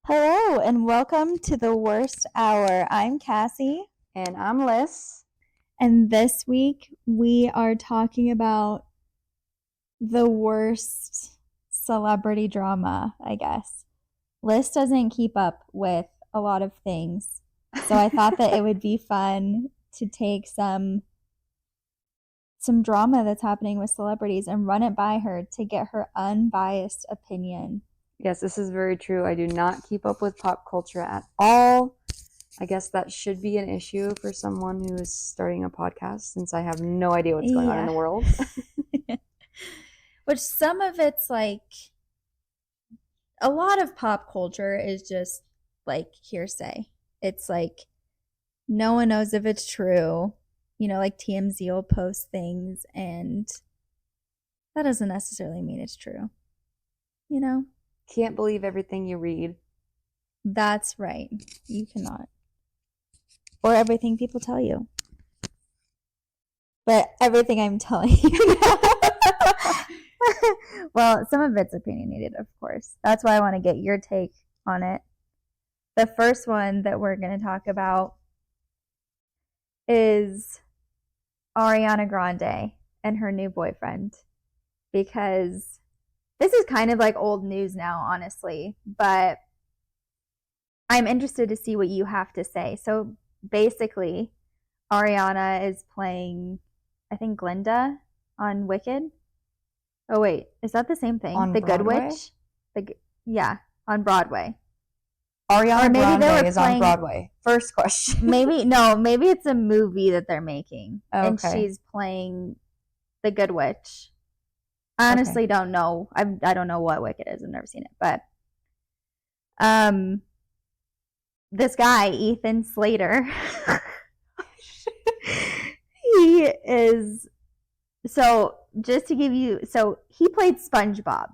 Hello and welcome to the worst hour. I'm Cassie. And I'm Liss. And this week we are talking about the worst celebrity drama, I guess. Liss doesn't keep up with a lot of things. So I thought that it would be fun to take some drama that's happening with celebrities and run it by her to get her unbiased opinion. Yes, this is very true. I do not keep up with pop culture at all. I guess that should be an issue for someone who is starting a podcast, since I have no idea what's going on in the world. Which some of it's like, a lot of pop culture is just like hearsay. It's like no one knows if it's true. You know, like TMZ will post things and that doesn't necessarily mean it's true. You know? Can't believe everything you read. That's right. You cannot. Or everything people tell you. But everything I'm telling you. Well, some of it's opinionated, of course. That's why I want to get your take on it. The first one that we're going to talk about is Ariana Grande and her new boyfriend. Because this is kind of like old news now, honestly. But I'm interested to see what you have to say. So basically, Ariana is playing, I think, Glinda on Wicked. Oh, wait. Is that the same thing? On the Broadway? Good Witch? Yeah, on Broadway. Ariana Grande is on Broadway. First question. Maybe it's a movie that they're making. Okay. And she's playing the Good Witch. I honestly don't know. I don't know what Wicked is. I've never seen it. But this guy, Ethan Slater, he is... So, just to give you... So, he played SpongeBob,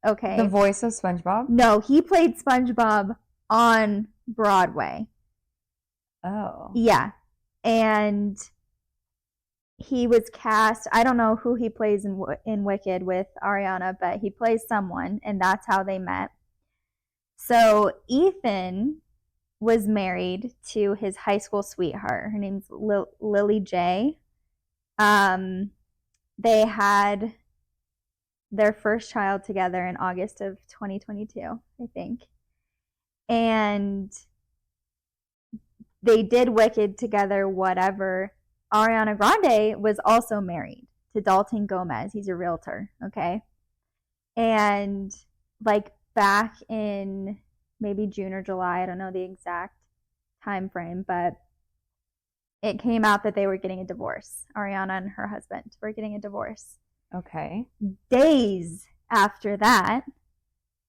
okay? The voice of SpongeBob? No, he played SpongeBob on Broadway. Oh. Yeah. And he was cast... I don't know who he plays in Wicked with Ariana, but he plays someone, and that's how they met. So, Ethan was married to his high school sweetheart. Her name's Lily J. They had their first child together in August of 2022, I think. And they did Wicked together, whatever. Ariana Grande was also married to Dalton Gomez. He's a realtor, okay? And like back in maybe June or July, I don't know the exact time frame, but it came out that they were getting a divorce. Ariana and her husband were getting a divorce. Okay. Days after that,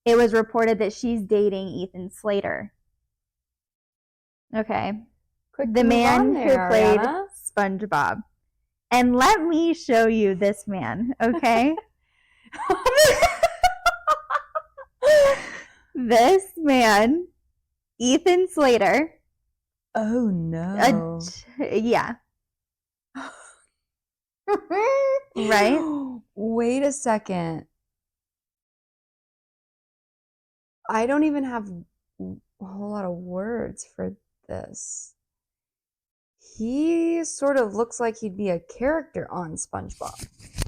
it was reported that she's dating Ethan Slater. Okay. The man who played SpongeBob. And let me show you this man, okay? This man, Ethan Slater. Oh, no. Yeah. Right? Wait a second. I don't even have a whole lot of words for this. He sort of looks like he'd be a character on SpongeBob.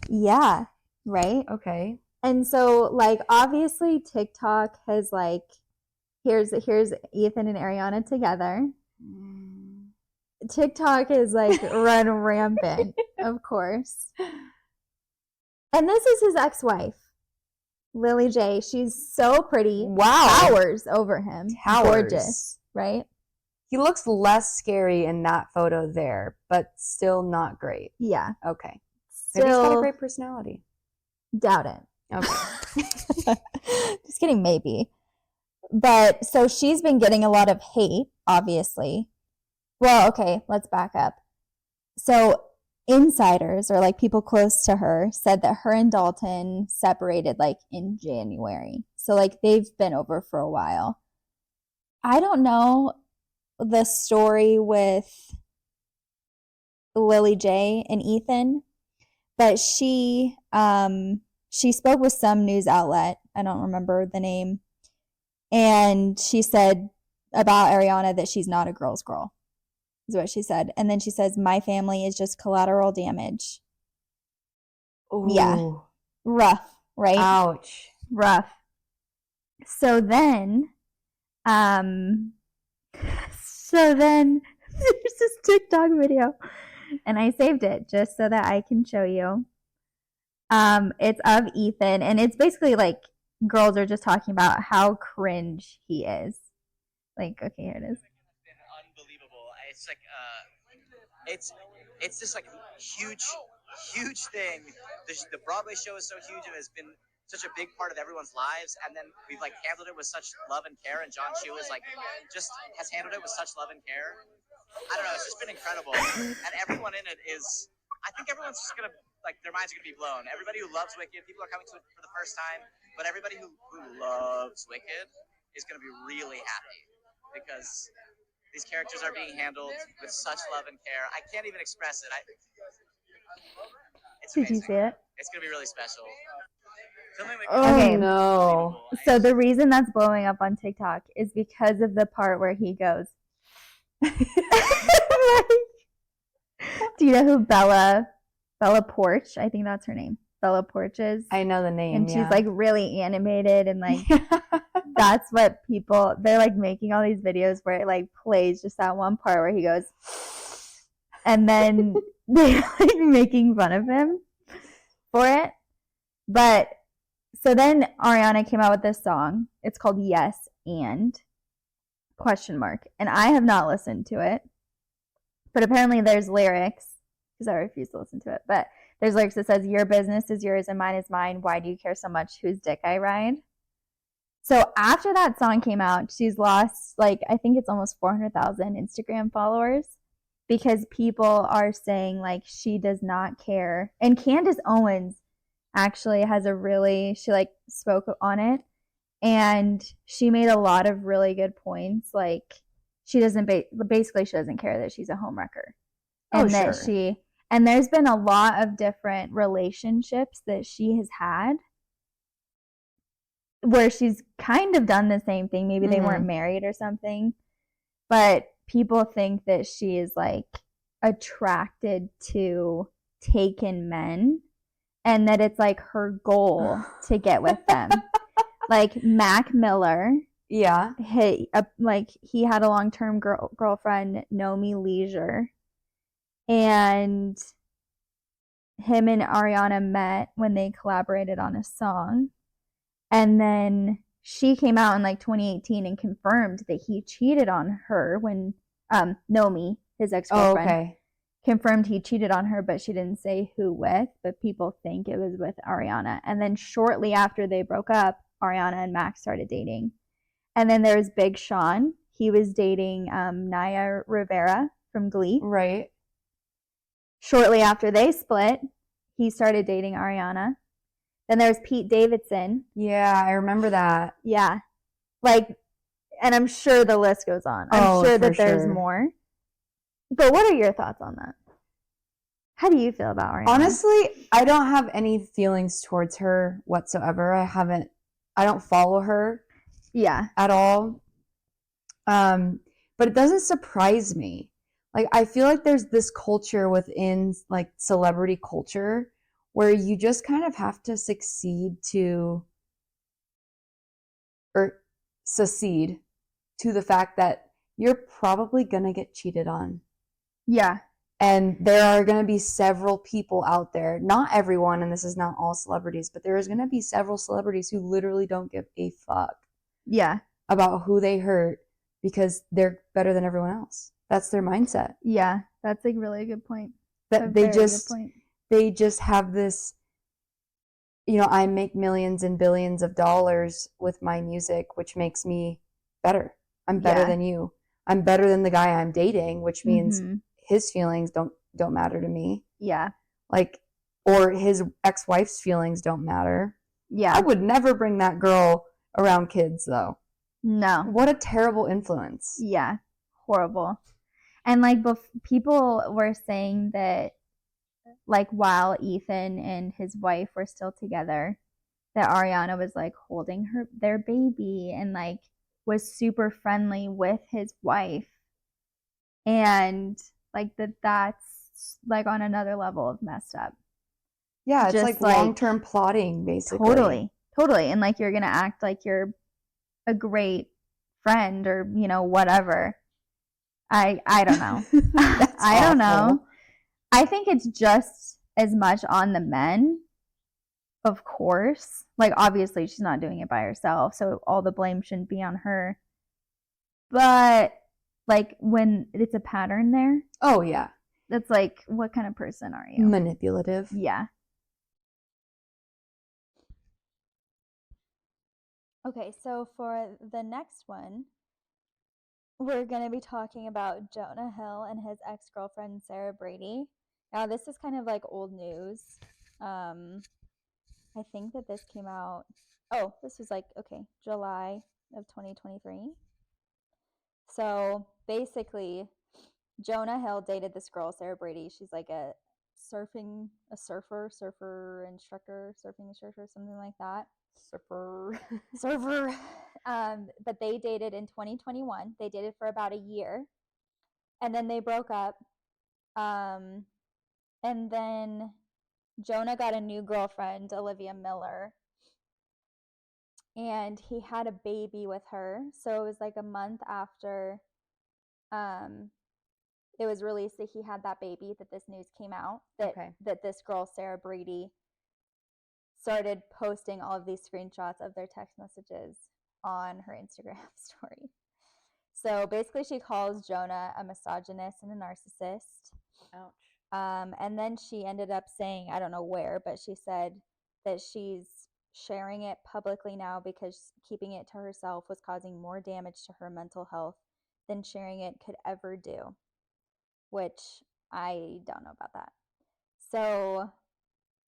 Yeah, right? Okay. And so, like, obviously TikTok has, like, here's Ethan and Ariana together. TikTok is, like, run rampant, of course. And this is his ex-wife, Lily J. She's so pretty. Wow. Towers over him. Towers. Gorgeous, right? He looks less scary in that photo there, but still not great. Yeah. Okay. Maybe he's got a great personality. Doubt it. Okay. Just kidding, maybe. But so she's been getting a lot of hate, obviously. Well, okay, let's back up. So insiders, or like people close to her, said that her and Dalton separated like in January. So like they've been over for a while. I don't know the story with Lily J and Ethan, but she spoke with some news outlet I don't remember the name. And she said about Ariana that she's not a girl's girl, is what she said. And then she says, my family is just collateral damage. Ooh. Yeah. Rough, right? Ouch. Rough. So then there's this TikTok video, and I saved it just so that I can show you. It's of Ethan, and it's basically like girls are just talking about how cringe he is. Like, okay, here it is. It's been unbelievable. It's like it's just like huge thing. The Broadway show is so huge and has been such a big part of everyone's lives, and then we've like handled it with such love and care, and John Chu is like just has handled it with such love and care. I don't know, it's just been incredible. And everyone in it is, I think everyone's just gonna, like, their minds are gonna be blown. Everybody who loves Wicked, people are coming to it for the first time, but everybody who loves Wicked is gonna be really happy because these characters are being handled with such love and care. I can't even express it. It's Did amazing. you see it? It's gonna be really special. Okay. No. So the reason that's blowing up on TikTok is because of the part where he goes. Like, do you know who Bella Porch? I think that's her name. Bella Porch is. I know the name. And she's like really animated, and like that's what they're like making all these videos where it like plays just that one part where he goes, and then they're like making fun of him for it. But so then Ariana came out with this song. It's called Yes and ? And I have not listened to it, but apparently there's lyrics because I refuse to listen to it. But there's lyrics that says, "Your business is yours and mine is mine. Why do you care so much whose dick I ride?" So after that song came out, she's lost like I think it's almost 400,000 Instagram followers because people are saying like she does not care. And Candace Owens actually has she like spoke on it, and she made a lot of really good points. Like she doesn't basically she doesn't care that she's a homewrecker, and that sure. And there's been a lot of different relationships that she has had where she's kind of done the same thing. Maybe they weren't married or something, but people think that she is like attracted to taken men, and that it's like her goal to get with them. Like Mac Miller. Yeah. He had a long-term girlfriend, Nomi Leisure. And him and Ariana met when they collaborated on a song. And then she came out in like 2018 and confirmed that he cheated on her when Nomi, his ex-girlfriend, confirmed he cheated on her, but she didn't say who with, but people think it was with Ariana. And then shortly after they broke up, Ariana and Max started dating. And then there was Big Sean. He was dating Naya Rivera from Glee. Right. Shortly after they split, he started dating Ariana. Then there's Pete Davidson. Yeah, I remember that. Yeah. Like, and I'm sure the list goes on. I'm sure that there's more. But what are your thoughts on that? How do you feel about Ariana? Honestly, I don't have any feelings towards her whatsoever. I don't follow her. Yeah. At all. But it doesn't surprise me. Like, I feel like there's this culture within like celebrity culture where you just kind of have to succeed to the fact that you're probably going to get cheated on. Yeah. And there are going to be several people out there, not everyone, and this is not all celebrities, but there is going to be several celebrities who literally don't give a fuck. Yeah. About who they hurt because they're better than everyone else. That's their mindset. Yeah, that's a really good point. That they just have this, I make millions and billions of dollars with my music, which makes me better. I'm better than you. I'm better than the guy I'm dating, which means his feelings don't matter to me. Yeah. Like, or his ex-wife's feelings don't matter. Yeah. I would never bring that girl around kids though. No. What a terrible influence. Yeah. Horrible. And like people were saying that like while Ethan and his wife were still together, that Ariana was like holding their baby and like was super friendly with his wife, and like that's like on another level of messed up. Yeah, it's Just, like long-term plotting, basically. Totally. And like you're gonna act like you're a great friend or whatever. I don't know. I don't know. I think it's just as much on the men, of course. Like obviously she's not doing it by herself, so all the blame shouldn't be on her. But like when it's a pattern there, Oh yeah, that's like, what kind of person are you? manipulative. Yeah. Okay, so for the next one, we're going to be talking about Jonah Hill and his ex-girlfriend Sarah Brady. Now, this is kind of like old news. I think that this came out, this was like, July of 2023. So basically, Jonah Hill dated this girl, Sarah Brady. She's like a surfing instructor, something like that. Surfer. But they dated in 2021. They dated for about a year, and then they broke up. And then Jonah got a new girlfriend, Olivia Miller, and he had a baby with her. So it was like a month after it was released that he had that baby, that this news came out, that this girl, Sarah Brady, started posting all of these screenshots of their text messages on her Instagram story. So basically she calls Jonah a misogynist and a narcissist. Ouch. And then she ended up saying, I don't know where, but she said that she's sharing it publicly now because keeping it to herself was causing more damage to her mental health than sharing it could ever do, which I don't know about that. So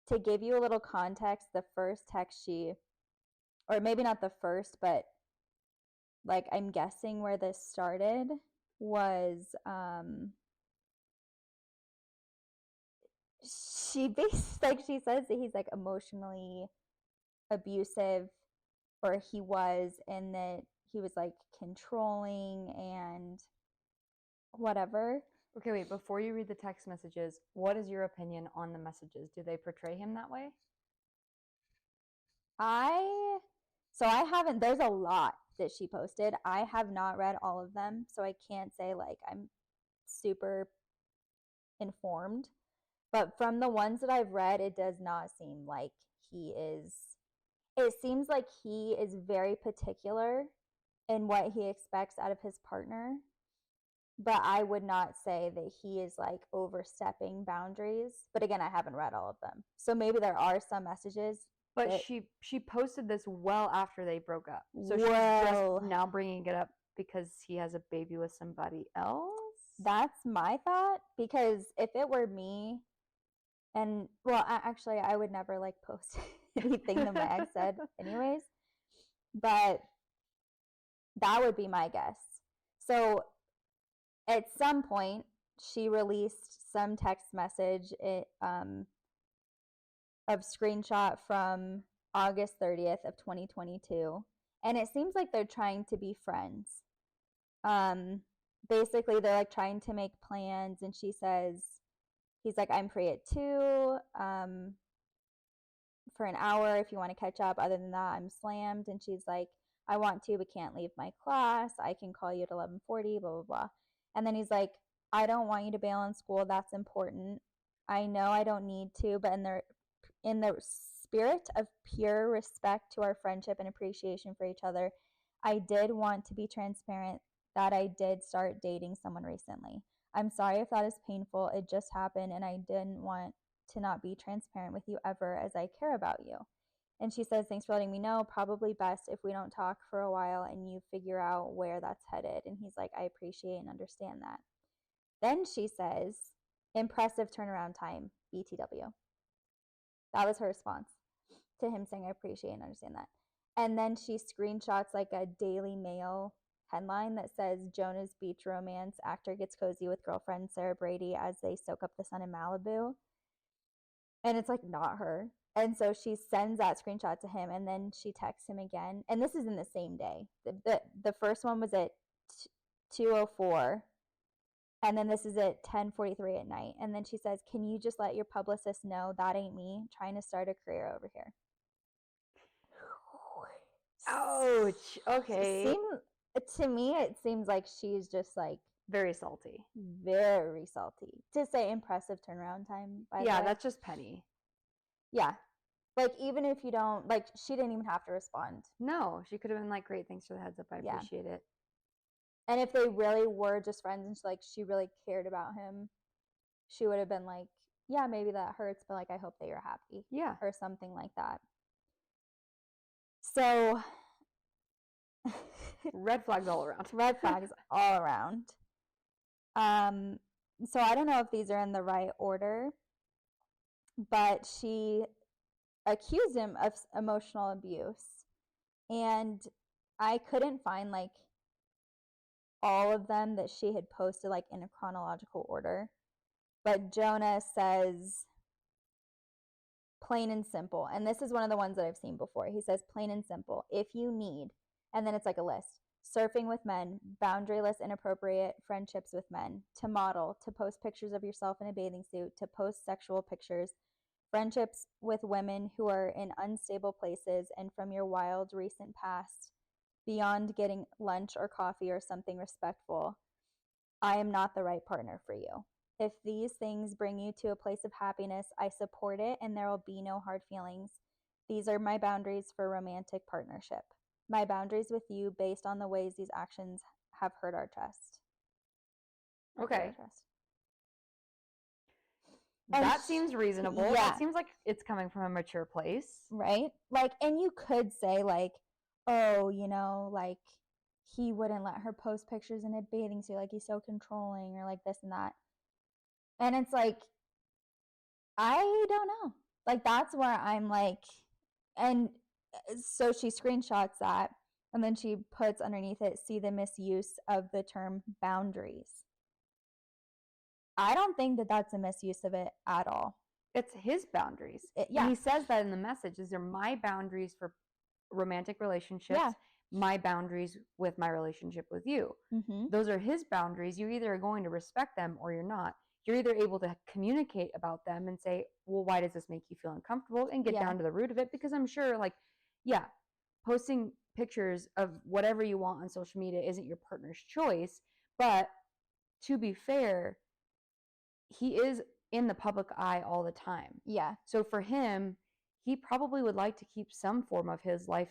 to give you a little context, the first text or maybe not the first, but like I'm guessing where this started was she she says that he's like emotionally abusive, or he was, and that he was like controlling and whatever. Okay, wait, before you read the text messages, what is your opinion on the messages? Do they portray him that way? I haven't, there's a lot that she posted. I have not read all of them, so I can't say like I'm super informed. But from the ones that I've read, it does not seem like it seems like he is very particular in what he expects out of his partner. But I would not say that he is like overstepping boundaries. But again, I haven't read all of them. So maybe there are some messages. But she posted this well after they broke up. So she's just now bringing it up because he has a baby with somebody else? That's my thought. Because if it were me, and well, actually, I would never like post anything that my ex said anyways. But that would be my guess. So at some point, she released some text message of screenshot from August 30th of 2022. And it seems like they're trying to be friends. Basically, they're like trying to make plans, and she says, he's like, I'm free at 2 for an hour if you want to catch up. Other than that, I'm slammed. And she's like, I want to, but can't leave my class. I can call you at 11:40, blah, blah, blah. And then he's like, I don't want you to bail on school. That's important. I know I don't need to, but in the spirit of pure respect to our friendship and appreciation for each other, I did want to be transparent that I did start dating someone recently. I'm sorry if that is painful. It just happened, and I didn't want to not be transparent with you ever, as I care about you. And she says, thanks for letting me know. Probably best if we don't talk for a while and you figure out where that's headed. And he's like, I appreciate and understand that. Then she says, impressive turnaround time, BTW. That was her response to him saying, I appreciate and understand that. And then she screenshots like a Daily Mail headline that says, Jonah's beach romance, actor gets cozy with girlfriend Sarah Brady as they soak up the sun in Malibu. And it's like not her. And so she sends that screenshot to him, and then she texts him again. And this is in the same day. The first one was at 2:04, and then this is at 10:43 at night. And then she says, "Can you just let your publicist know that ain't me trying to start a career over here?" Ouch. Okay. To me, it seems like she's just like very salty. Very salty. To say impressive turnaround time, by the way. Yeah, that's just petty. Yeah. Like, even if you don't, like, she didn't even have to respond. No, she could have been like, great, thanks for the heads up. I appreciate it. And if they really were just friends and she really cared about him, she would have been like, yeah, maybe that hurts, but like, I hope that you're happy. Yeah. Or something like that. So. Red flags all around. Red flags all around. So I don't know if these are in the right order, but she accused him of emotional abuse, and I couldn't find like all of them that she had posted like in a chronological order, but Jonah says plain and simple, and this is one of the ones that I've seen before. He says plain and simple, if you need, and then it's like a list: surfing with men, boundaryless inappropriate friendships with men, to model, to post pictures of yourself in a bathing suit, to post sexual pictures, friendships with women who are in unstable places and from your wild recent past, beyond getting lunch or coffee or something respectful. I am not the right partner for you. If these things bring you to a place of happiness, I support it and there will be no hard feelings. These are my boundaries for romantic partnership. My boundaries with you based on the ways these actions have hurt our trust. Okay. That seems reasonable. Yeah. That seems like it's coming from a mature place. Right? Like, and you could say like, oh, you know, like he wouldn't let her post pictures in a bathing suit, like he's so controlling, or like this and that. And it's like, I don't know. Like, that's where I'm like, and so she screenshots that, and then she puts underneath it, see the misuse of the term boundaries. I don't think that that's a misuse of it at all. It's his boundaries. Yeah. And he says that in the message. These are my boundaries for romantic relationships. Yeah. My boundaries with my relationship with you. Mm-hmm. Those are his boundaries. You either are going to respect them or you're not. You're either able to communicate about them and say, well, why does this make you feel uncomfortable? And get down to the root of it. Because I'm sure, like, yeah, posting pictures of whatever you want on social media isn't your partner's choice. But to be fair, he is in the public eye all the time. Yeah. So for him, he probably would like to keep some form of his life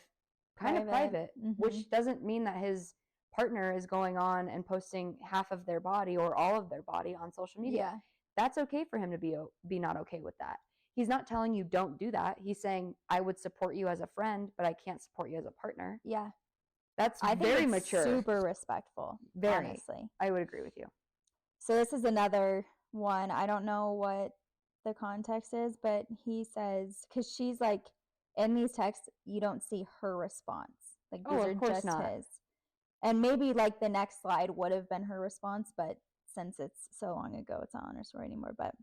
kind of private, mm-hmm. which doesn't mean that his partner is going on and posting half of their body or all of their body on social media. Yeah. That's okay for him to be not okay with that. He's not telling you don't do that. He's saying, I would support you as a friend, but I can't support you as a partner. Yeah. I think very mature. Super respectful, very, honestly. I would agree with you. So this is another one. I don't know what the context is, but he says, because she's like, in these texts, you don't see her response. Like, these are just his. And maybe like the next slide would have been her response, but since it's so long ago, it's not on her story anymore. But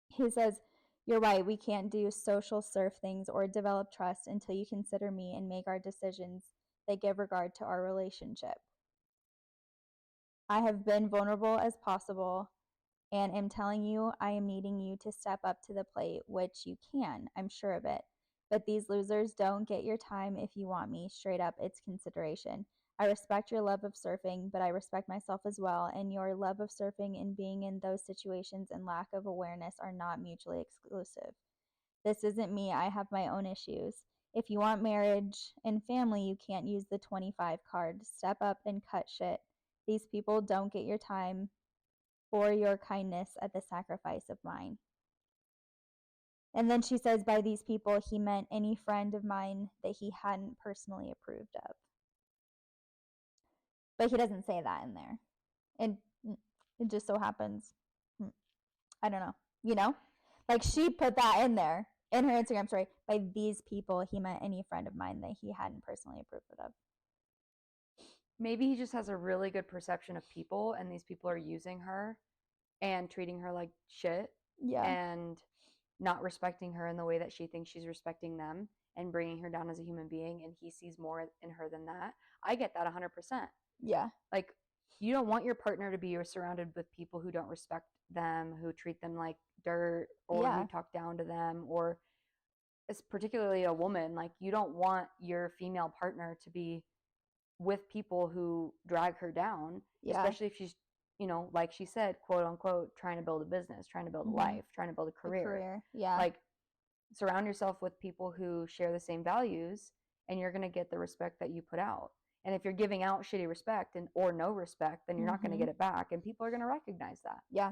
he says, you're right, we can't do social surf things or develop trust until you consider me and make our decisions that give regard to our relationship. I have been vulnerable as possible and am telling you I am needing you to step up to the plate, which you can, I'm sure of it. But these losers don't get your time if you want me. Straight up, it's consideration. I respect your love of surfing, but I respect myself as well, and your love of surfing and being in those situations and lack of awareness are not mutually exclusive. This isn't me. I have my own issues. If you want marriage and family, you can't use the 25 card. Step up and cut shit. These people don't get your time or your kindness at the sacrifice of mine. And then she says, by these people, he meant any friend of mine that he hadn't personally approved of. But he doesn't say that in there. And it just so happens, I don't know, you know? Like, she put that in there in her Instagram story. By these people, he meant any friend of mine that he hadn't personally approved of. Maybe he just has a really good perception of people, and these people are using her and treating her like shit. Yeah. And not respecting her in the way that she thinks she's respecting them and bringing her down as a human being, and he sees more in her than that. I get that 100%. Yeah. Like, you don't want your partner to be surrounded with people who don't respect them, who treat them like dirt, or who talk down to them, or it's particularly a woman. Like, you don't want your female partner to be with people who drag her down, especially if she's, you know, like she said, quote unquote, trying to build a business, trying to build a life, trying to build a career. Yeah. Like, surround yourself with people who share the same values, and you're going to get the respect that you put out. And if you're giving out shitty respect or no respect, then you're not going to get it back, and people are going to recognize that. Yeah.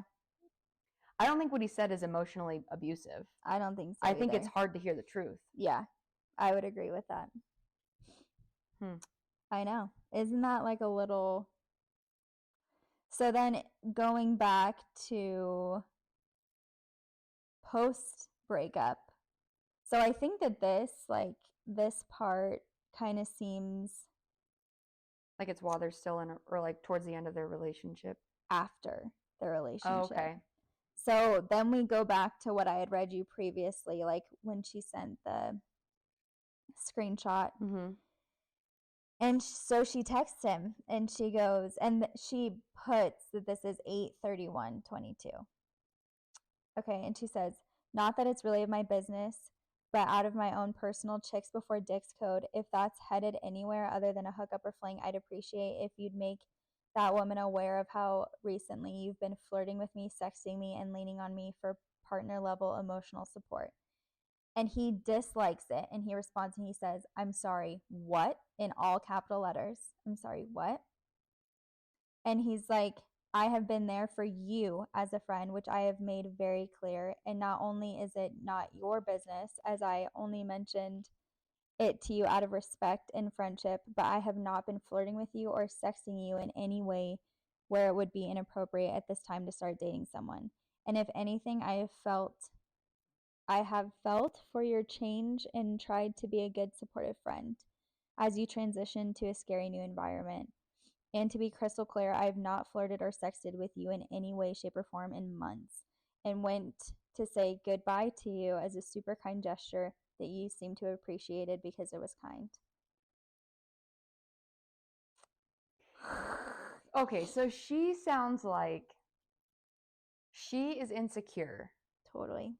I don't think what he said is emotionally abusive. I don't think so I think it's hard to hear the truth. Yeah. I would agree with that. I know. Isn't that like a little... So then going back to post breakup. So I think that this part kind of seems like it's while they're still in, or like towards the end of their relationship. After the relationship. Oh, okay. So then we go back to what I had read you previously, like when she sent the screenshot. And so she texts him, and she goes, and she puts that this is 8/31/22. Okay, and she says, not that it's really my business, but out of my own personal chicks before dicks code, if that's headed anywhere other than a hookup or fling, I'd appreciate if you'd make that woman aware of how recently you've been flirting with me, sexting me, and leaning on me for partner level emotional support. And he dislikes it, and he responds and he says, I'm sorry, what? In all capital letters. I'm sorry, what? And he's like, I have been there for you as a friend, which I have made very clear. And not only is it not your business, as I only mentioned it to you out of respect and friendship, but I have not been flirting with you or sexting you in any way where it would be inappropriate at this time to start dating someone. And if anything, I have felt for your change and tried to be a good supportive friend as you transition to a scary new environment. And to be crystal clear, I have not flirted or sexted with you in any way, shape, or form in months, and went to say goodbye to you as a super kind gesture that you seem to have appreciated because it was kind. Okay, so she sounds like she is insecure. Totally.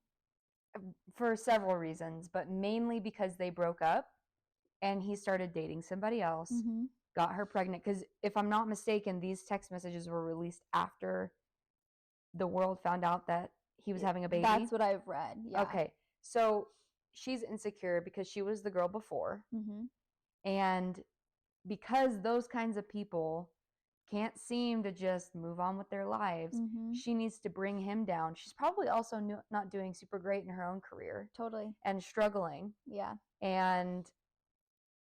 For several reasons, but mainly because they broke up and he started dating somebody else. Got her pregnant, because if I'm not mistaken, these text messages were released after the world found out that he was having a baby. That's what I've read. Yeah. Okay, so she's insecure because she was the girl before, and because those kinds of people can't seem to just move on with their lives, she needs to bring him down. She's probably also not doing super great in her own career. Totally. And struggling. Yeah. And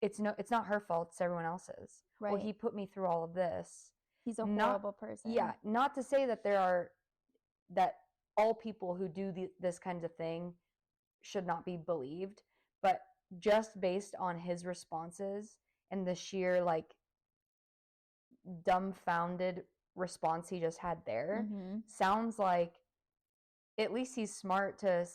it's not her fault, it's everyone else's. Right. Well, he put me through all of this. He's a horrible person. Yeah, not to say that all people who do this kind of thing should not be believed, but just based on his responses and the sheer like dumbfounded response he just had there, sounds like at least he's smart to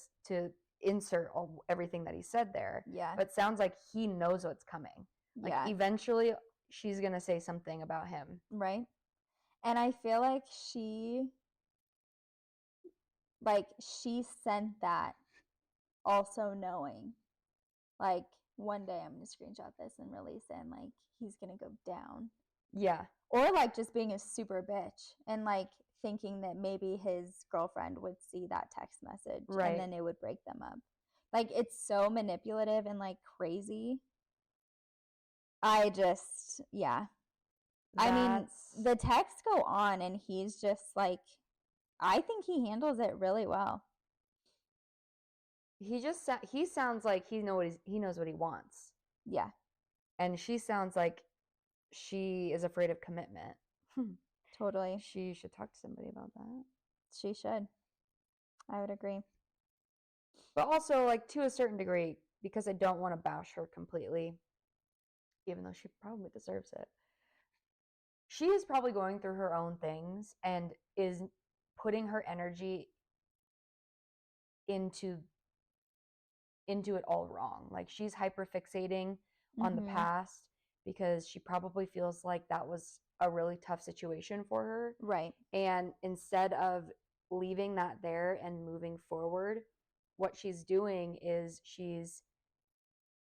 insert everything that he said there. Yeah. But sounds like he knows what's coming. Like eventually she's going to say something about him. Right. And I feel like she sent that also knowing, like, one day I'm going to screenshot this and release it, and like he's going to go down. Yeah. Or like just being a super bitch and like thinking that maybe his girlfriend would see that text message and then it would break them up. Like, it's so manipulative and like crazy. I mean, the texts go on and he's just like, I think he handles it really well. He sounds like he knows what he wants. Yeah. And she sounds like she is afraid of commitment. Totally. She should talk to somebody about that. She should. I would agree. But also, like, to a certain degree, because I don't want to bash her completely, even though she probably deserves it. She is probably going through her own things and is putting her energy into it all wrong. Like she's hyperfixating on the past because she probably feels like that was a really tough situation for her. Right. And instead of leaving that there and moving forward, what she's doing is she's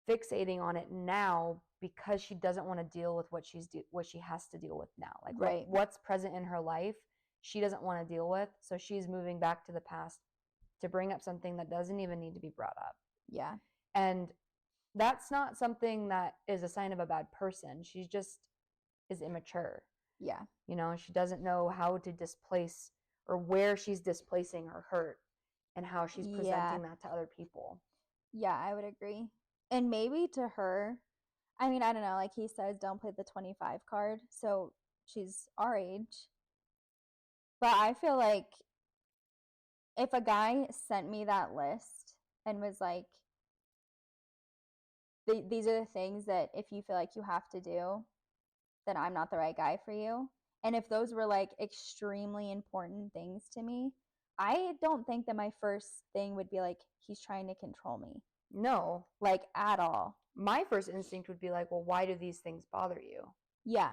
fixating on it now because she doesn't want to deal with what she has to deal with now. Like what's present in her life, she doesn't want to deal with. So she's moving back to the past to bring up something that doesn't even need to be brought up. Yeah. And that's not something that is a sign of a bad person. She just is immature. Yeah. You know, she doesn't know how to displace or where she's displacing her hurt and how she's presenting that to other people. Yeah, I would agree. And maybe to her, I mean, I don't know, like he says, don't play the 25 card. So she's our age. But I feel like if a guy sent me that list and was like, these are the things that if you feel like you have to do, then I'm not the right guy for you. And if those were like extremely important things to me, I don't think that my first thing would be like, he's trying to control me. No. Like at all. My first instinct would be like, well, why do these things bother you? Yeah.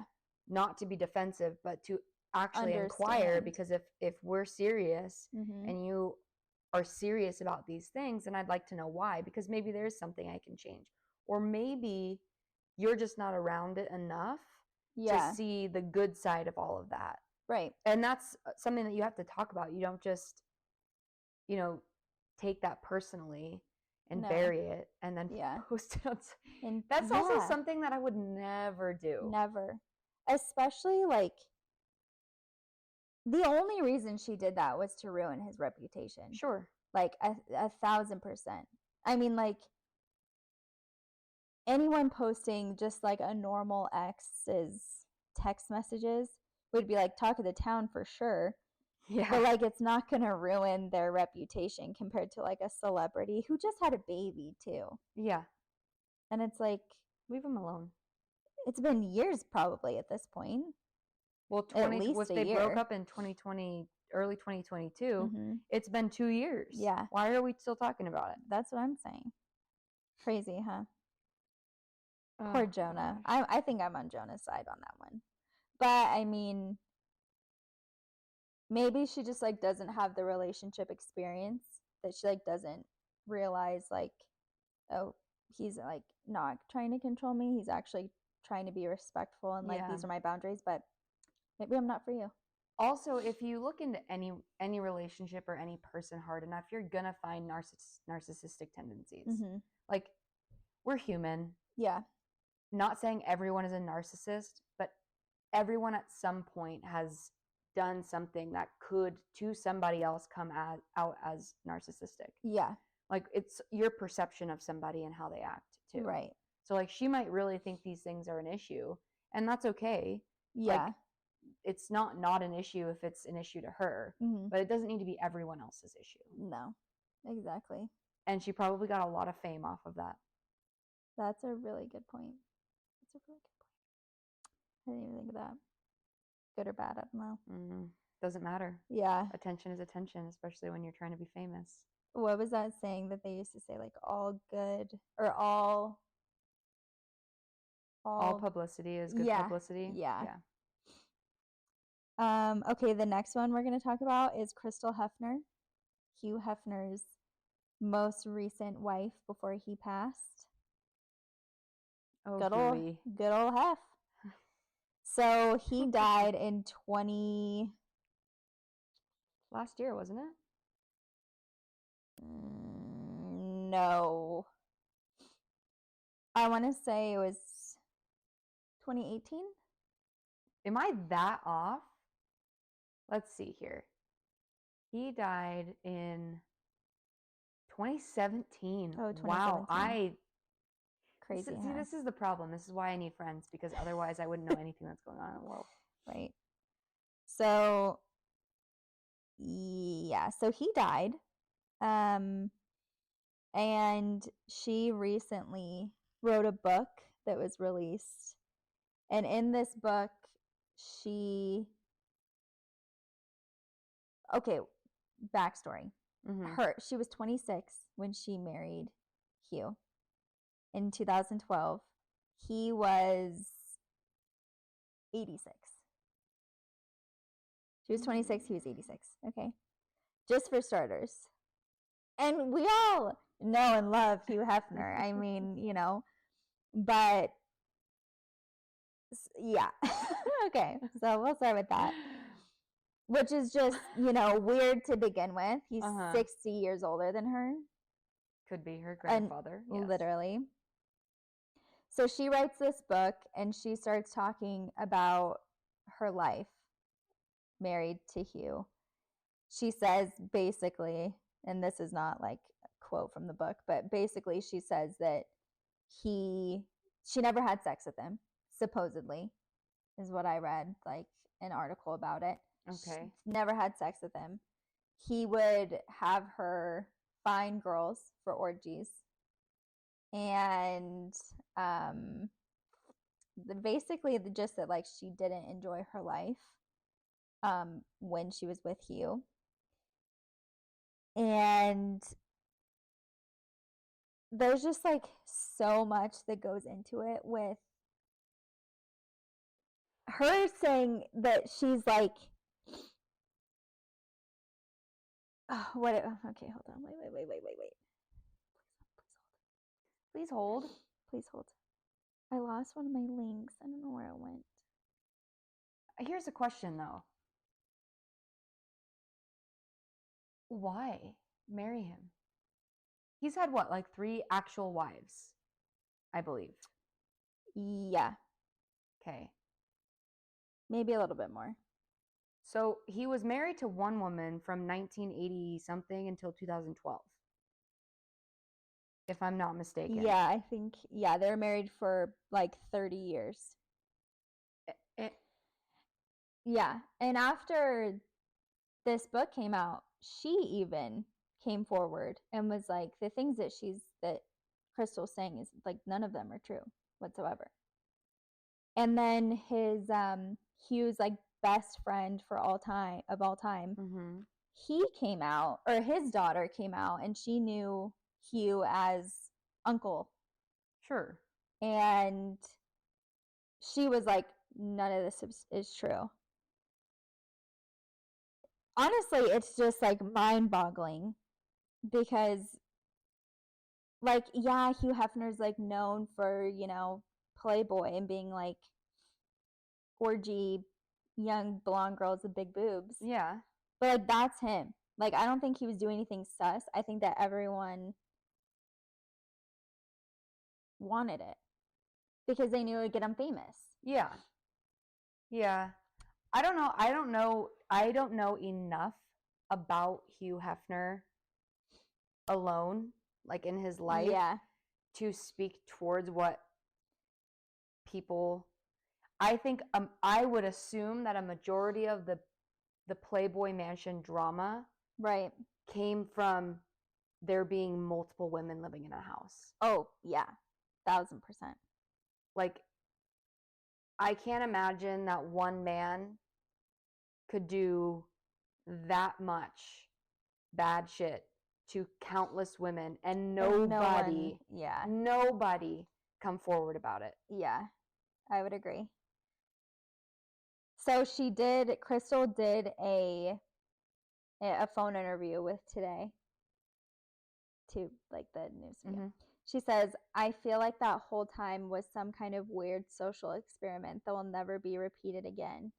Not to be defensive, but to actually inquire, because if we're serious and you are serious about these things, then I'd like to know why, because maybe there's something I can change. Or maybe you're just not around it enough to see the good side of all of that. Right. And that's something that you have to talk about. You don't just, take that personally and bury it and then post it on. And that's also something that I would never do. Never. Especially like the only reason she did that was to ruin his reputation. Sure. Like 1,000%. I mean, like anyone posting just like a normal ex's text messages would be like talk of the town for sure. Yeah. But like it's not going to ruin their reputation compared to like a celebrity who just had a baby too. Yeah. And it's like, leave them alone. It's been years probably at this point. Well, at least if they broke up in 2020, early 2022, it's been 2 years. Yeah. Why are we still talking about it? That's what I'm saying. Crazy, huh? Poor Jonah. I think I'm on Jonah's side on that one. But I mean, maybe she just like doesn't have the relationship experience, that she like doesn't realize like, oh, he's like not trying to control me. He's actually trying to be respectful and like these are my boundaries, but maybe I'm not for you. Also, if you look into any relationship or any person hard enough, you're gonna find narcissistic tendencies. Like, we're human. Yeah. Not saying everyone is a narcissist, but everyone at some point has done something that could to somebody else come out as narcissistic. Yeah. Like it's your perception of somebody and how they act too. Right. So like she might really think these things are an issue, and that's okay. Yeah. Like, it's not an issue if it's an issue to her, but it doesn't need to be everyone else's issue. No. Exactly. And she probably got a lot of fame off of that. That's a really good point. That's a really good point. I didn't even think of that. Good or bad, I don't know. Doesn't matter. Yeah. Attention is attention, especially when you're trying to be famous. What was that saying that they used to say? Like all good or all publicity is good publicity. Yeah. Okay, the next one we're going to talk about is Crystal Hefner, Hugh Hefner's most recent wife before he passed. Oh, good old Hef. So he died in last year, wasn't it? No. I want to say it was 2018. Am I that off? Let's see here. He died in 2017. Oh, 2017. Wow. Crazy. See, this is the problem. This is why I need friends, because otherwise I wouldn't know anything that's going on in the world. Right. So, yeah. So he died. And she recently wrote a book that was released. And in this book, okay, backstory. She was 26 when she married Hugh in 2012. He was 86. She was 26, he was 86. Okay. Just for starters. And we all know and love Hugh Hefner. I mean, you know, but yeah. Okay. So we'll start with that. Which is just, you know, weird to begin with. He's 60 years older than her. Could be her grandfather. Yes. Literally. So she writes this book and she starts talking about her life married to Hugh. She says basically, and this is not like a quote from the book, but basically she says that she never had sex with him, supposedly, is what I read, like an article about it. Okay. She never had sex with him. He would have her find girls for orgies. And basically just that like she didn't enjoy her life when she was with Hugh. And there's just like so much that goes into it with her saying that she's like, oh, what? Okay, hold on. Wait. Please hold. Please hold. I lost one of my links. I don't know where it went. Here's a question though. Why marry him? He's had what, like 3 actual wives, I believe. Yeah. Okay. Maybe a little bit more. So he was married to one woman from 1980 something until 2012. If I'm not mistaken. Yeah, I think, yeah, they were married for like 30 years. Yeah, and after this book came out, she even came forward and was like, the things that Crystal's saying is like none of them are true whatsoever. And then Hugh's like best friend of all time, he came out, or his daughter came out, and she knew Hugh as uncle. Sure. And she was like, none of this is true. Honestly, it's just like mind-boggling because, like, yeah, Hugh Hefner's like known for, you know, Playboy and being like orgy young blonde girls with big boobs. Yeah. But like that's him. Like I don't think he was doing anything sus. I think that everyone wanted it because they knew it would get him famous. Yeah. Yeah. I don't know enough about Hugh Hefner alone, like in his life, to speak towards what people. I think I would assume that a majority of the Playboy Mansion drama came from there being multiple women living in a house. Oh, yeah. 1000%. Like, I can't imagine that one man could do that much bad shit to countless women and nobody come forward about it. Yeah, I would agree. So Crystal did a phone interview with Today, to like the news media. She says, I feel like that whole time was some kind of weird social experiment that will never be repeated again.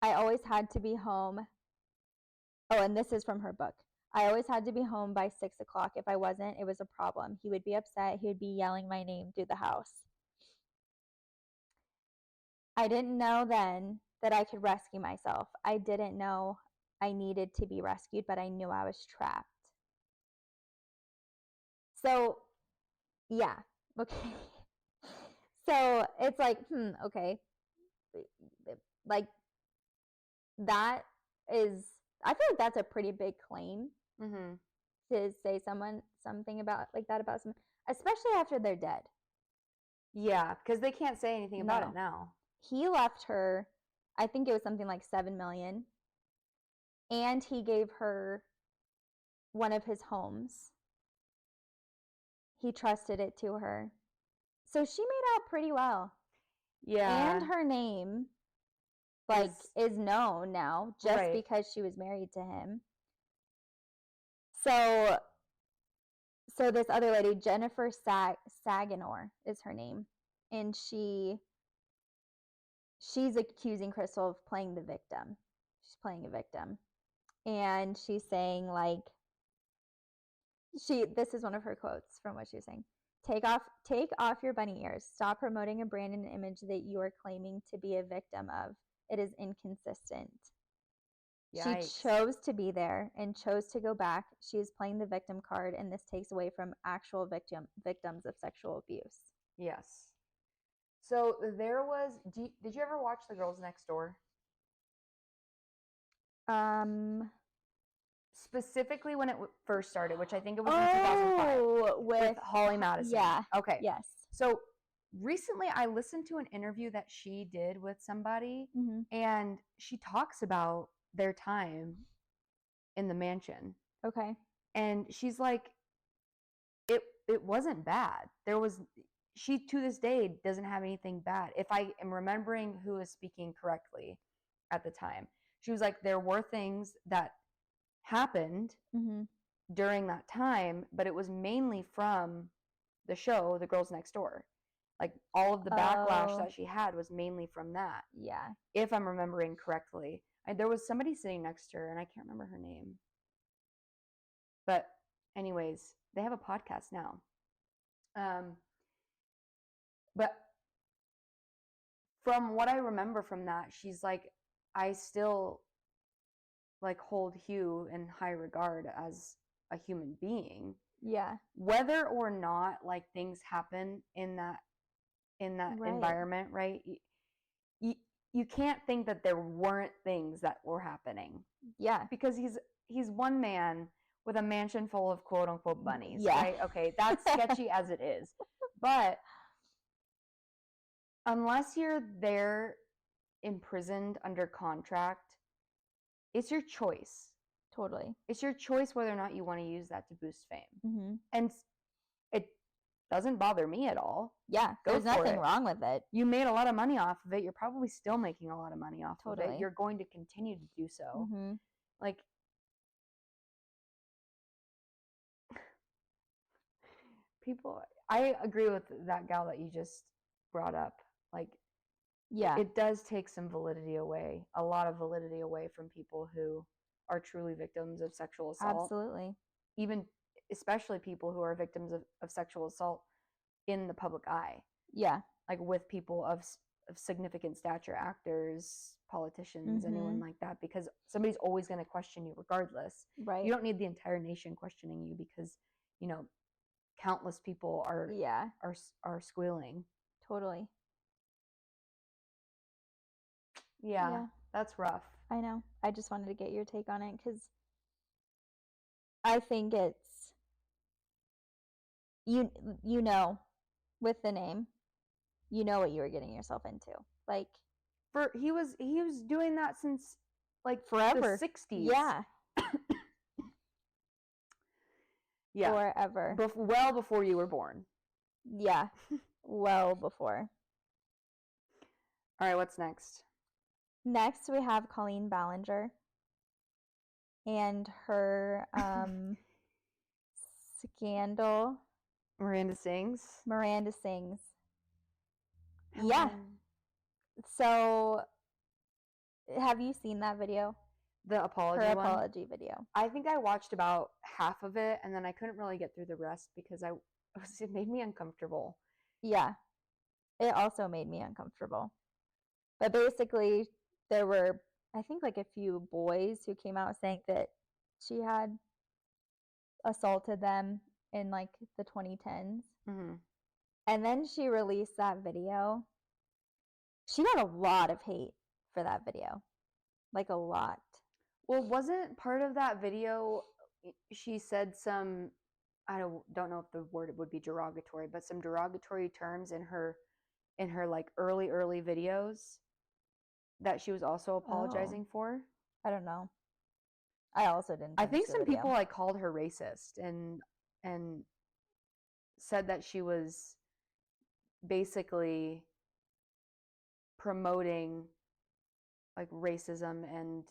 I always had to be home. Oh, and this is from her book. I always had to be home by 6 o'clock. If I wasn't, it was a problem. He would be upset. He would be yelling my name through the house. I didn't know then that I could rescue myself. I didn't know I needed to be rescued, but I knew I was trapped. So, yeah, okay. So it's like, okay. Like, that is, I feel like that's a pretty big claim to say something about like that about someone, especially after they're dead. Yeah, because they can't say anything about it now. He left her, I think it was something like $7 million, and he gave her one of his homes. He trusted it to her. So she made out pretty well. Yeah. And her name is known now just because she was married to him. So this other lady, Jennifer Saganor is her name, and she's accusing Crystal of playing the victim. She's playing a victim, and she's saying this is one of her quotes from what she was saying. Take off your bunny ears. Stop promoting a brand and image that you are claiming to be a victim of. It is inconsistent. Yikes. She chose to be there and chose to go back. She is playing the victim card, and this takes away from actual victims of sexual abuse. Yes. So there was. Did you ever watch The Girls Next Door? Specifically when it first started, which I think it was in 2005, with Holly Madison. Yeah. Okay. Yes. So recently I listened to an interview that she did with somebody, and she talks about their time in the mansion. Okay. And she's like, it wasn't bad. She to this day doesn't have anything bad. If I am remembering who is speaking correctly at the time, she was like, there were things that happened during that time, but it was mainly from the show The Girls Next Door. Like all of the backlash that she had was mainly from that. Yeah. If I'm remembering correctly. There was somebody sitting next to her, and I can't remember her name. But anyways, they have a podcast now. But from what I remember from that, she's like, I still hold Hugh in high regard as a human being. Yeah. Whether or not things happen in that environment, right? You can't think that there weren't things that were happening. Yeah. Because he's one man with a mansion full of quote unquote bunnies, yeah. right? Okay, that's sketchy as it is. But unless you're there imprisoned under contract, it's your choice. Totally. It's your choice whether or not you want to use that to boost fame. And it doesn't bother me at all. Yeah, there's nothing wrong with it. You made a lot of money off of it. You're probably still making a lot of money off of it. You're going to continue to do so. People, I agree with that gal that you just brought up. Yeah, it does take some validity away, a lot of validity away from people who are truly victims of sexual assault. Absolutely. Even, especially people who are victims of sexual assault in the public eye. Yeah. With people of significant stature, actors, politicians, anyone like that, because somebody's always going to question you regardless. Right. You don't need the entire nation questioning you because, countless people are squealing. Totally. Yeah, that's rough. I know. I just wanted to get your take on it because I think it's you with the name, you know what you were getting yourself into. He was doing that since forever. The 60s. Yeah. Yeah. Forever. Well before you were born. Yeah. Well before. All right, what's next? Next, we have Colleen Ballinger and her scandal. Miranda Sings. Yeah. So, have you seen that video? The apology Her one? apology video. I think I watched about half of it, and then I couldn't really get through the rest because it made me uncomfortable. Yeah. It also made me uncomfortable. But basically, there were, I think, a few boys who came out saying that she had assaulted them in, the 2010s. And then she released that video. She got a lot of hate for that video. A lot. Well, wasn't part of that video, she said some, I don't know if the word would be derogatory, but some derogatory terms in her early videos that she was also apologizing for? I don't know. I also didn't. I think the some video. people like called her racist and said that she was basically promoting like racism and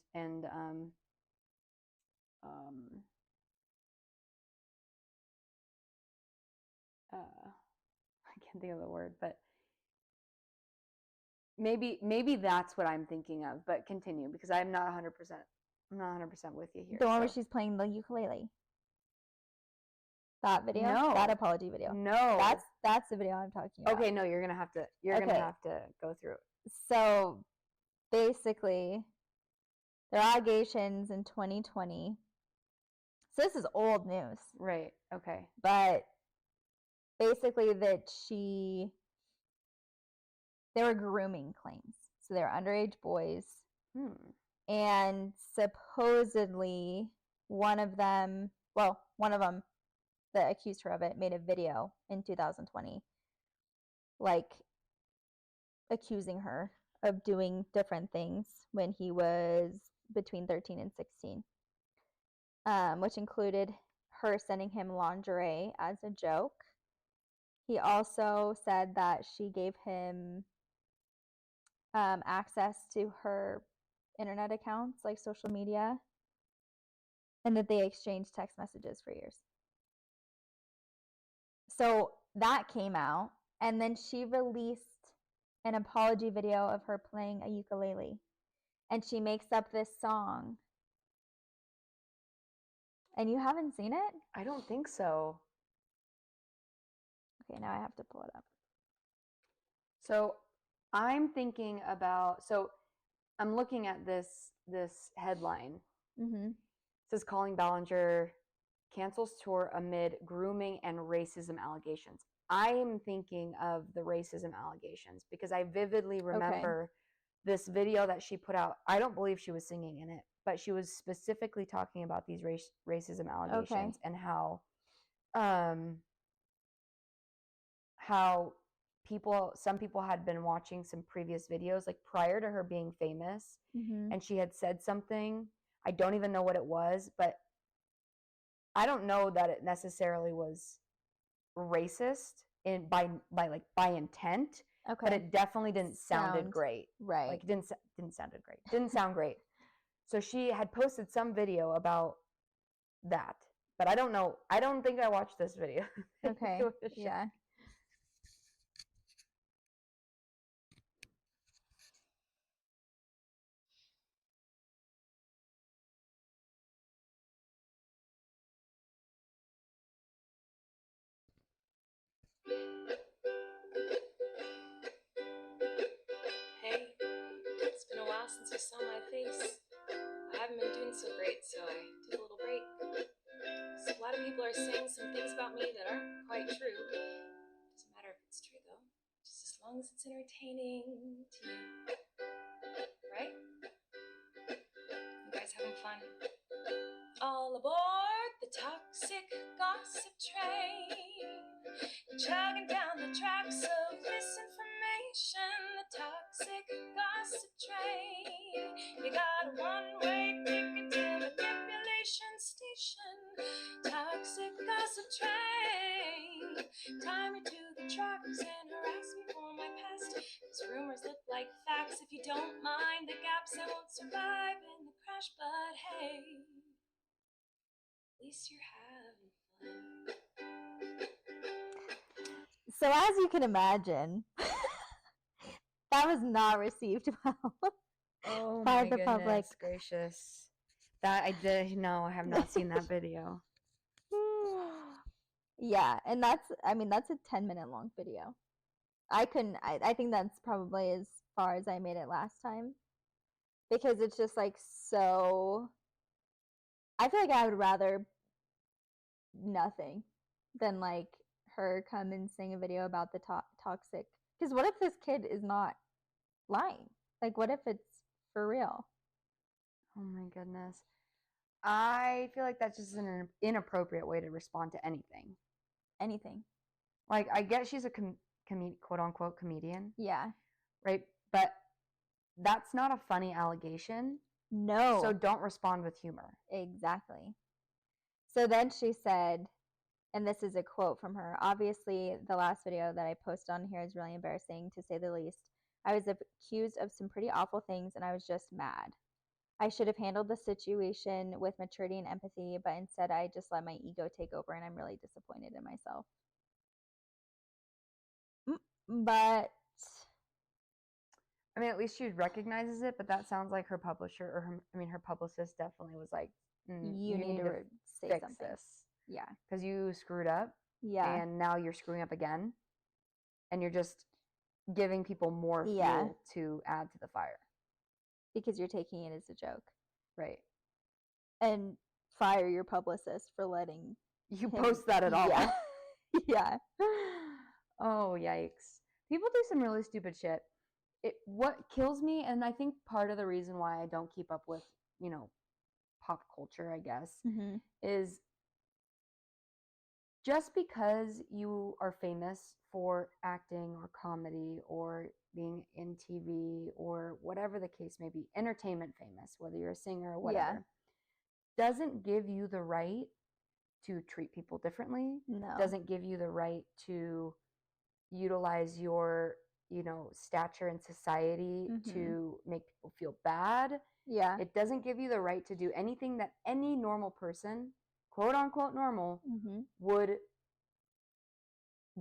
I can't think of the word, but maybe that's what I'm thinking of. But continue, because I'm not 100%. I'm not 100% with you here. The one where she's playing the ukulele. That video? No. That apology video. No. That's the video I'm talking about. Okay, no, you're gonna have to go through it. So basically, there are allegations in 2020. So this is old news. Right. Okay. But basically that there were grooming claims. So they were underage boys. And supposedly one of them that accused her of it made a video in 2020, like accusing her of doing different things when he was between 13 and 16, which included her sending him lingerie as a joke. He also said that she gave him access to her internet accounts, like social media, and that they exchanged text messages for years. So that came out, and then she released an apology video of her playing a ukulele, and she makes up this song. And you haven't seen it? I don't think so. Okay, now I have to pull it up. So I'm thinking about, I'm looking at this headline. Mm-hmm. It says Colleen Ballinger cancels tour amid grooming and racism allegations. I am thinking of the racism allegations because I vividly remember this video that she put out. I don't believe she was singing in it, but she was specifically talking about these racism allegations and how some people had been watching some previous videos like prior to her being famous, and she had said something. I don't even know what it was, but I don't know that it necessarily was racist by intent. Okay. But it definitely didn't sound great. Right. Like it didn't sound great. So she had posted some video about that. But I don't know. I don't think I watched this video. Okay. Yeah. Hey, it's been a while since you saw my face. I haven't been doing so great, so I took a little break. So a lot of people are saying some things about me that aren't quite true. Doesn't matter if it's true though, just as long as it's entertaining to you. Right? You guys having fun? All aboard the toxic gossip train, chugging down the tracks of misinformation. The toxic gossip train, you got a one-way ticket to manipulation station. Toxic gossip train, tie me to the tracks and harass me for my past. These rumors look like facts. If you don't mind the gaps, I won't survive in the crash, but hey, at least you're having fun. So as you can imagine, that was not received well by the public. Gracious. That I did. No, I have not seen that video. Yeah, and that's a 10-minute long video. I think that's probably as far as I made it last time, because it's just like so. I feel like I would rather nothing than like her come and sing a video about the toxic. Because what if this kid is not lying? Like, what if it's for real? Oh my goodness. I feel like that's just an inappropriate way to respond to anything. Anything. Like, I get she's a quote unquote comedian. Yeah. Right? But that's not a funny allegation. No. So don't respond with humor. Exactly. So then she said, and this is a quote from her, obviously the last video that I posted on here is really embarrassing, to say the least. I was accused of some pretty awful things, and I was just mad. I should have handled the situation with maturity and empathy, but instead I just let my ego take over, and I'm really disappointed in myself. But I mean, at least she recognizes it, but that sounds like her publisher or her publicist definitely was like, you need to say fix something. this. Yeah. Because you screwed up. Yeah. And now you're screwing up again. And you're just giving people more fuel Yeah. to add to the fire. Because you're taking it as a joke. Right. And fire your publicist for letting you post that at all. Yeah. Yeah. Oh, yikes. People do some really stupid shit. What kills me, and I think part of the reason why I don't keep up with, pop culture, I guess, is just because you are famous for acting or comedy or being in TV or whatever the case may be, entertainment famous, whether you're a singer or whatever, doesn't give you the right to treat people differently. No. Doesn't give you the right to utilize your, stature in society to make people feel bad. Yeah. It doesn't give you the right to do anything that any normal person, quote unquote normal, would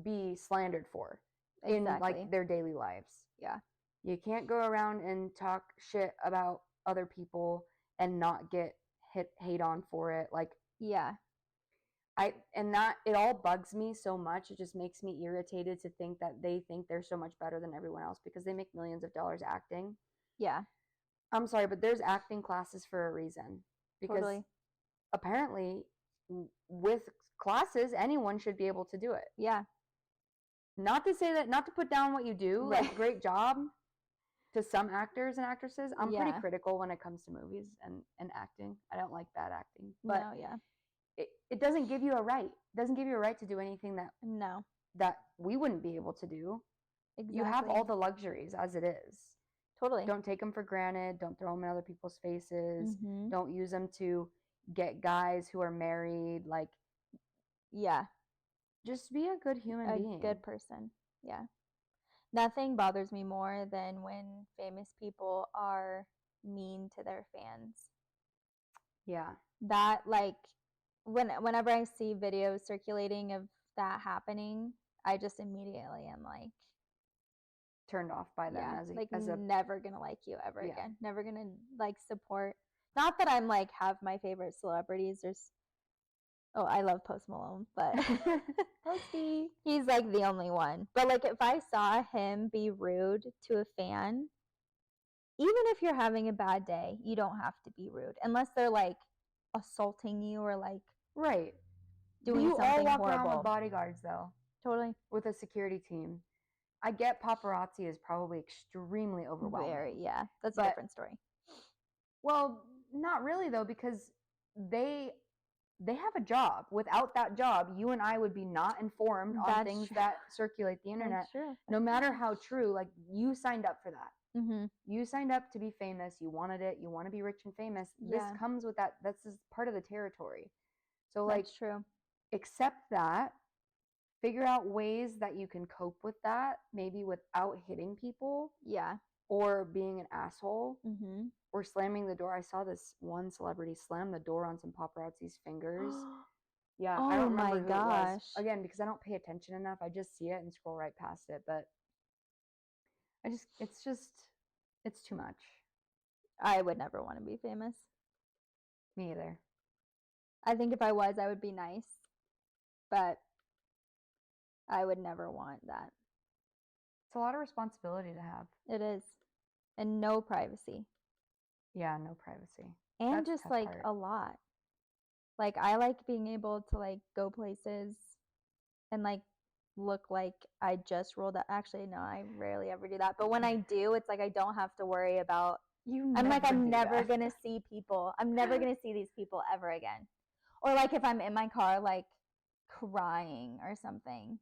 be slandered for in like their daily lives. Yeah. You can't go around and talk shit about other people and not get hate on for it. Like, yeah. It all bugs me so much. It just makes me irritated to think that they think they're so much better than everyone else because they make millions of dollars acting. Yeah. I'm sorry, but there's acting classes for a reason. Because apparently with classes, anyone should be able to do it. Yeah. Not to put down what you do, like great job to some actors and actresses. I'm pretty critical when it comes to movies and acting. I don't like bad acting. But it doesn't give you a right. It doesn't give you a right to do anything that we wouldn't be able to do. Exactly. You have all the luxuries as it is. Totally. Don't take them for granted. Don't throw them in other people's faces. Don't use them to get guys who are married. Like, just be a good human being. A good person. Yeah. Nothing bothers me more than when famous people are mean to their fans. Yeah. That, like, whenever I see videos circulating of that happening, I just immediately am like turned off by them never gonna like you ever again. Never gonna like support. Not that I'm like have my favorite celebrities. I love Post Malone, but Posty, he's like the only one. But like if I saw him be rude to a fan, even if you're having a bad day, you don't have to be rude unless they're like assaulting you or like doing you something all walk horrible. Around with bodyguards though. Totally. With a security team. I get paparazzi is probably extremely overwhelming. That's a different story. Well, not really though, because they have a job. Without that job, you and I would be not informed on things that circulate the internet. That's true. No matter how true, like you signed up for that. You signed up to be famous. You wanted it. You want to be rich and famous. This comes with that. That's just part of the territory. So like, that's true. Accept that. Figure out ways that you can cope with that, maybe without hitting people. Yeah. Or being an asshole. Or slamming the door. I saw this one celebrity slam the door on some paparazzi's fingers. Yeah, I don't remember who it was. Again, because I don't pay attention enough. I just see it and scroll right past it. But it's too much. I would never want to be famous. Me either. I think if I was, I would be nice. But I would never want that. It's a lot of responsibility to have. It is. And no privacy. Yeah, no privacy. And that's just like a lot. Like I like being able to like go places and like look like I just rolled up. Actually, no, I rarely ever do that. But when I do, it's like I don't have to worry about I'm never gonna see people. I'm never gonna see these people ever again. Or like if I'm in my car like crying or something.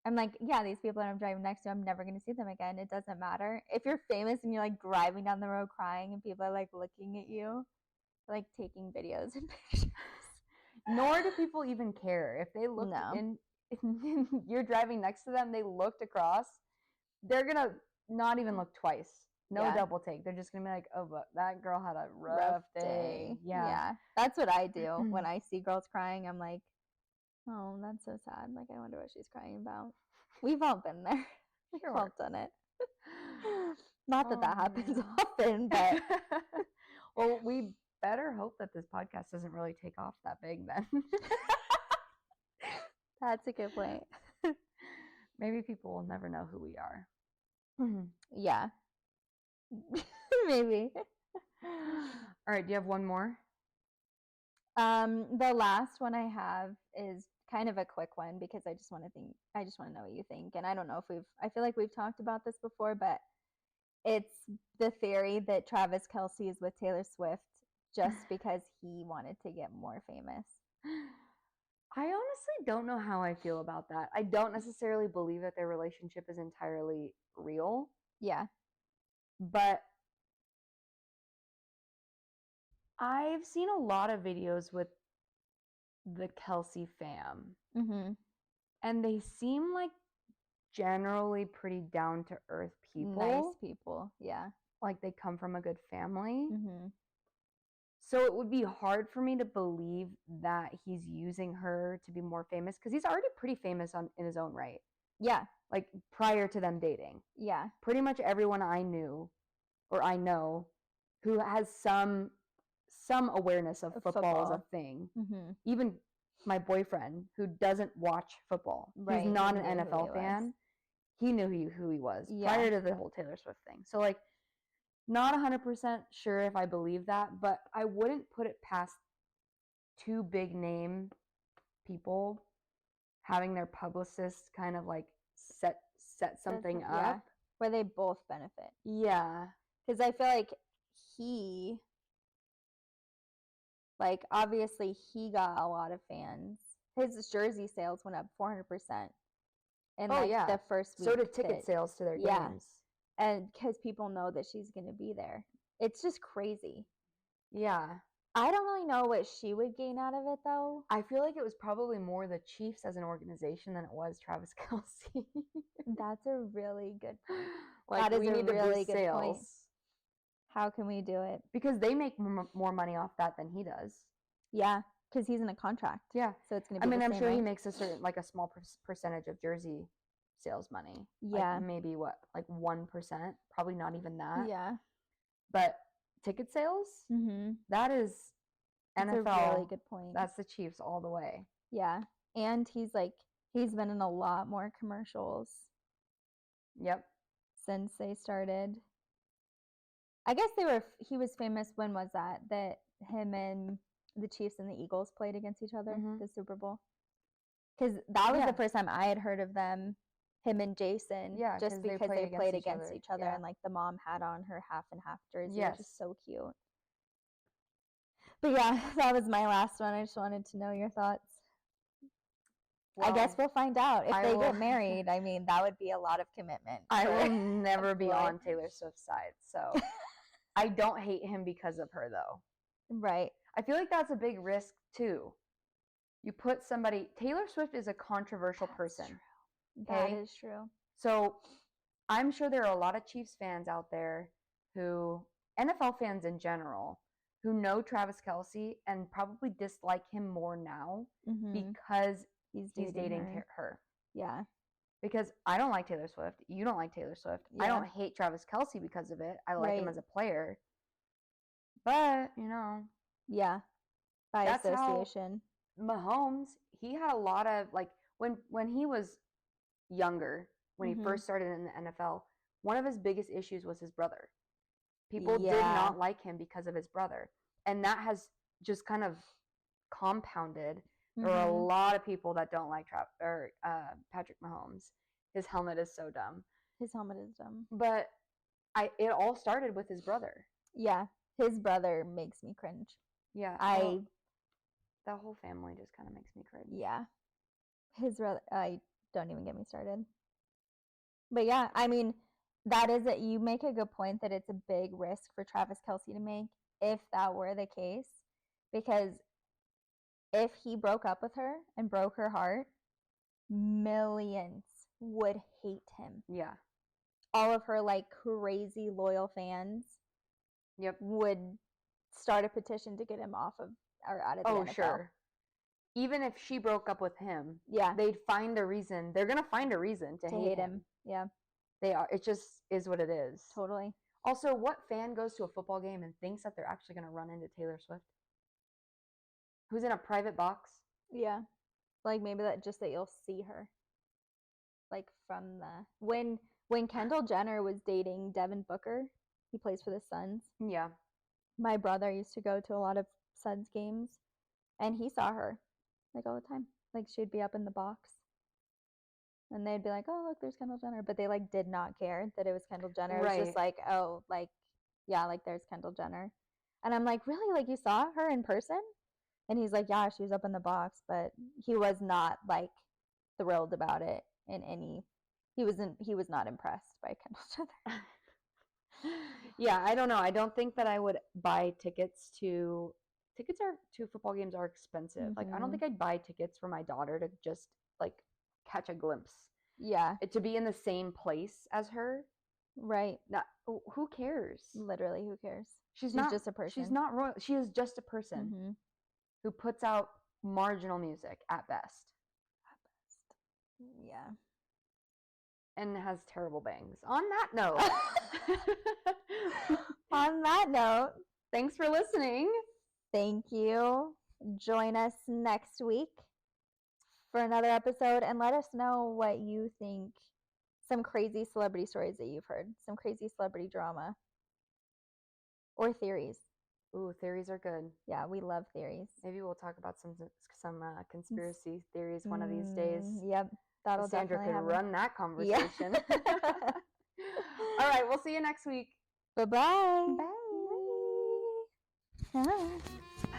I'm like, yeah, these people that I'm driving next to, I'm never going to see them again. It doesn't matter. If you're famous and you're like driving down the road crying and people are like looking at you, like taking videos and pictures. Nor do people even care. If they look No. you're driving next to them, they looked across, they're going to not even look twice. No Yeah. double take. They're just going to be like, oh, but that girl had a rough day. Yeah. That's what I do when I see girls crying. I'm like, oh, that's so sad. Like, I wonder what she's crying about. We've all been there. We've all done it. Not that that happens often, but well, we better hope that this podcast doesn't really take off that big then. That's a good point. Maybe people will never know who we are. Yeah. Maybe. All right, do you have one more? The last one I have is kind of a quick one because I just want to know what you think. And I don't know if I feel like we've talked about this before, but it's the theory that Travis Kelce is with Taylor Swift just because he wanted to get more famous. I honestly don't know how I feel about that. I don't necessarily believe that their relationship is entirely real. Yeah. But I've seen a lot of videos with the Kelce fam. Mm-hmm. And they seem like generally pretty down-to-earth people. Nice people, yeah. Like they come from a good family. Mm-hmm. So it would be hard for me to believe that he's using her to be more famous because he's already pretty famous in his own right. Yeah. Like prior to them dating. Yeah. Pretty much everyone I knew or I know who has some awareness of football as a thing. Mm-hmm. Even my boyfriend who doesn't watch football. Right. He's not an NFL fan. He knew who he was prior to the whole Taylor Swift thing. So like not 100% sure if I believe that, but I wouldn't put it past two big name people having their publicists kind of like set something up. Yeah, where they both benefit. Yeah. Because I feel like obviously he got a lot of fans. His jersey sales went up 400%. And the first week. So did ticket sales to their games. And because people know that she's going to be there. It's just crazy. Yeah. I don't really know what she would gain out of it, though. I feel like it was probably more the Chiefs as an organization than it was Travis Kelce. That's a really good point. Like, that is we a need really to good sales. point. How can we do it? Because they make more money off that than he does. Yeah, because he's in a contract. Yeah. So it's going to be I'm sure he makes a certain, like a small percentage of jersey sales money. Yeah. Like maybe what, like 1%? Probably not even that. Yeah. But ticket sales? Mm-hmm. That is NFL. That's a really good point. That's the Chiefs all the way. Yeah. And he's been in a lot more commercials. Yep. Since they started. I guess he was famous, when was that? That him and the Chiefs and the Eagles played against each other, the Super Bowl. Because that was the first time I had heard of them, him and Jason. Yeah, just because they played against each other. And like the mom had on her half and half jersey, which is so cute. But yeah, that was my last one. I just wanted to know your thoughts. Well, I guess we'll find out if they get married. I mean, that would be a lot of commitment. I will never be on Taylor Swift's side, so I don't hate him because of her, though. Right. I feel like that's a big risk, too. You put somebody... Taylor Swift is a controversial person. True. That is true. So I'm sure there are a lot of Chiefs fans out there who... NFL fans in general, who know Travis Kelce and probably dislike him more now because he's dating her. Yeah. Because I don't like Taylor Swift. You don't like Taylor Swift. Yeah. I don't hate Travis Kelce because of it. I like him as a player. But, you know. Yeah. By association. Mahomes, he had a lot of, like, when he was younger, when he first started in the NFL, one of his biggest issues was his brother. People did not like him because of his brother. And that has just kind of compounded. There are a lot of people that don't like Patrick Mahomes. His helmet is so dumb. His helmet is dumb. But it all started with his brother. Yeah. His brother makes me cringe. Yeah. That whole family just kind of makes me cringe. Yeah. His brother, I Don't even get me started. But yeah, I mean, that is it. You make a good point that it's a big risk for Travis Kelce to make if that were the case. Because if he broke up with her and broke her heart, millions would hate him. Yeah. All of her like crazy loyal fans would start a petition to get him off of or out of the NFL. Sure. Even if she broke up with him, yeah, they'd find a reason. They're gonna find a reason to hate him. Yeah, they are. It just is what it is. Totally. Also, what fan goes to a football game and thinks that they're actually gonna run into Taylor Swift? Who's in a private box? Yeah, like maybe that you'll see her, like from the when Kendall Jenner was dating Devin Booker, he plays for the Suns. Yeah. My brother used to go to a lot of Suns games, and he saw her like all the time. Like she'd be up in the box, and they'd be like, "Oh, look, there's Kendall Jenner," but they like did not care that it was Kendall Jenner. Right. It was just like, "Oh, like yeah, like there's Kendall Jenner," and I'm like, "Really? Like you saw her in person?" And he's like, "Yeah, she was up in the box," but he was not like thrilled about it in any. He was not impressed by Kendall Jenner. Yeah, I don't know. I don't think that I would buy tickets to football games are expensive. Like I don't think I'd buy tickets for my daughter to just like catch a glimpse. Yeah. To be in the same place as her. Right. Not who cares? Literally, who cares? She's not just a person. She's not royal. She is just a person who puts out marginal music at best. Yeah. And has terrible bangs. On that note. On that note, thanks for listening. Thank you. Join us next week for another episode and let us know what you think. Some crazy celebrity stories that you've heard. Some crazy celebrity drama. Or theories. Ooh, theories are good. Yeah, we love theories. Maybe we'll talk about some conspiracy theories one of these days. Yep. That'll Sandra definitely could run that conversation. Yeah. All right, we'll see you next week. Bye-bye. Bye. Bye.